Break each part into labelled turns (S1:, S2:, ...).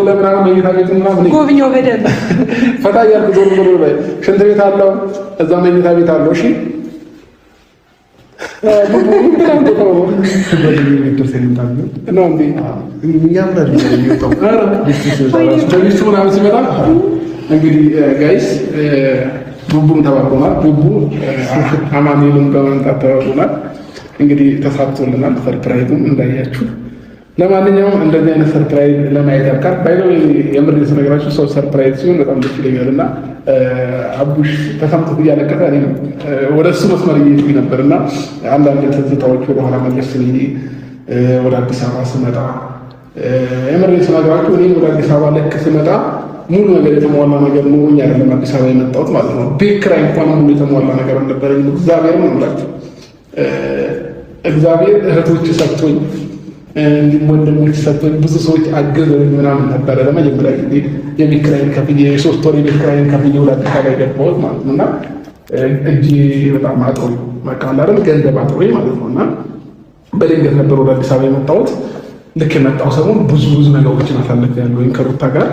S1: ለምናምን መኝታ ቤት ምናምን
S2: ጎብኘው በደንብ
S1: ፈታ እያልኩ ዞር ላይ ሽንት ቤት አለው፣ እዛ መኝታ ቤት አለው። እሺ ሲመጣ እንግዲህ ጋይስ ቡቡም ተባብሮናል። ቡቡ አማኑኤልን በማምጣት ተባብሮናል። እንግዲህ ተሳክቶልናል። ሰርፕራይዙም እንዳያችሁ። ለማንኛውም እንደዚህ አይነት ሰርፕራይዝ ለማየት ያብቃል። ባይዘው የምር ስነግራችሁ ሰው ሰርፕራይዝ ሲሆን በጣም ደስ ይለኛል እና አቡሽ ተሰምቶት እያለቀሰ እኔ ወደ እሱ መስመር እየሄድኩኝ ነበር እና አንዳንድ ትዝታዎች ወደኋላ መለስ ብዬ ወደ አዲስ አበባ ስመጣ የምር ስነግራችሁ እኔ ወደ አዲስ አበባ ልክ ስመጣ ሙሉ ነገር የተሟላ ነገር ነው አይደለም አዲስ አበባ የመጣሁት ማለት ነው። ቤት ኪራይ እንኳን ሙሉ የተሟላ ነገር አልነበረኝ። እግዚአብሔር ነው የምላችሁ። እግዚአብሔር እህቶች ሰጥቶኝ እንዲህ ወንድሞች ሰጥቶኝ ብዙ ሰዎች አገዘኝ ምናምን ነበረ። ለመጀመሪያ ጊዜ የቤት ኪራይን ከፍዬ 3 ወር የቤት ኪራይን ከፍዬ ወደ አዲስ አበባ የገባሁት ማለት ነው እና እጅ በጣም አጥሮኝ በቃ አይደል ገንዘብ አጥሮኝ ማለት ነው እና በድንገት ነበር ወደ አዲስ አበባ የመጣሁት። ልክ የመጣሁ ሰሞን ብዙ ነገሮችን አሳልፌያለሁ ከሩታ ጋር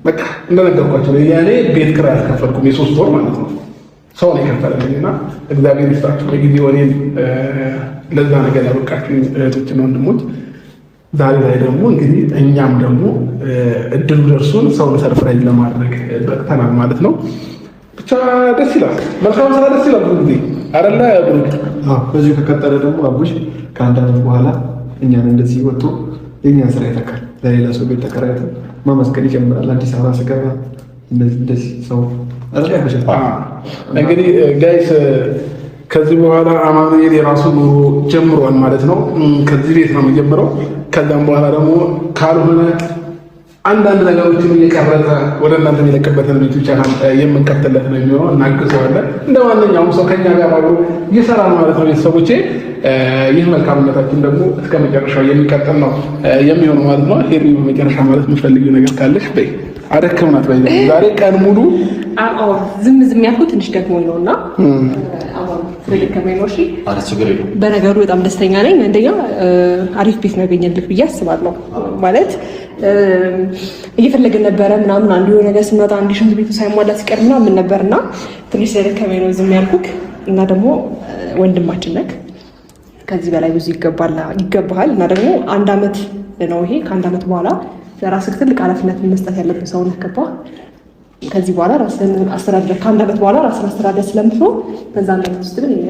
S1: በቃ እንደነገርኳቸው ያኔ ቤት ኪራይ አልከፈልኩም የ3 ወር ማለት ነው። ሰው ነው የከፈለልኝና እግዚአብሔር ይስጣችሁ በጊዜው እኔን ለዛ ነገር ያበቃችሁ እህቶችና ወንድሞች። ዛሬ ላይ ደግሞ እንግዲህ እኛም ደግሞ እድሉ ደርሶን ሰውን ሰርፕራይዝ ለማድረግ በቅተናል ማለት ነው። ብቻ ደስ ይላል። መልካም ስራ ደስ ይላል ብዙ ጊዜ አይደለ ብሩክ?
S3: በዚሁ ከቀጠለ ደግሞ አቡሽ ከአንድ ዓመት በኋላ እኛን እንደዚህ ወጥቶ የእኛን ስራ ይተካል። ለሌላ ሰው ቤት ተከራይተን ማመስገን ይጀምራል። አዲስ አበባ ስገባ እንደዚህ ሰው
S1: እንግዲህ ጋይስ ከዚህ በኋላ አማኑኤል የራሱ ኑሮ ጀምሯል ማለት ነው። ከዚህ ቤት ነው የሚጀምረው። ከዛም በኋላ ደግሞ ካልሆነ አንዳንድ ነገሮችን እየቀረጸ ወደ እናንተ የሚለቅበትን ቤት ብቻ የምንከፍትለት ነው የሚሆነው። እናግዘዋለን። እንደ ማንኛውም ሰው ከኛ ጋር አብሮ ይሰራል ማለት ነው። ቤተሰቦቼ ይህ መልካምነታችን ደግሞ እስከ መጨረሻው የሚቀጥል ነው የሚሆነው ማለት ነው። ሄሪ በመጨረሻ ማለት የምፈልጊው ነገር ካለሽ በይ። አደከምናት ባይ ዛሬ ቀን ሙሉ
S2: ዝም ያልኩት ትንሽ ደክሞኝ ነውና ስለደከመኝ ነው። እሺ በነገሩ በጣም ደስተኛ ነኝ። አንደኛ አሪፍ ቤት ነው ያገኘልህ ብዬ አስባለሁ። ማለት እየፈለግን ነበረ ምናምን አንዱ የሆነ ነገር ስንመጣ አንድ ሽንት ቤቱ ሳይሟላ ሲቀር ምናምን ነበርና ትንሽ ስለደከመኝ ነው ዝም ያልኩህ። እና ደግሞ ወንድማችን ነህ፣ ከዚህ በላይ ብዙ ይገባሃል። እና ደግሞ 1 ዓመት ነው ይሄ። ከ1 ዓመት በኋላ ለራስህ ትልቅ ኃላፊነት መስጠት ያለብህ ሰው ነህ። ገባህ? ከዚህ በኋላ ራስህን አስተዳደር። ከ1 ዓመት በኋላ ራስህን አስተዳደር ስለምትሆን በዛ ዓመት ውስጥ ግን እኛ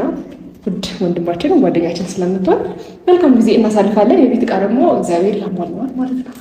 S2: ውድ ወንድማችን ጓደኛችን ስለምትሆን መልካም ጊዜ እናሳልፋለን። የቤት ዕቃ ደግሞ እግዚአብሔር ያሟላዋል ማለት ነው።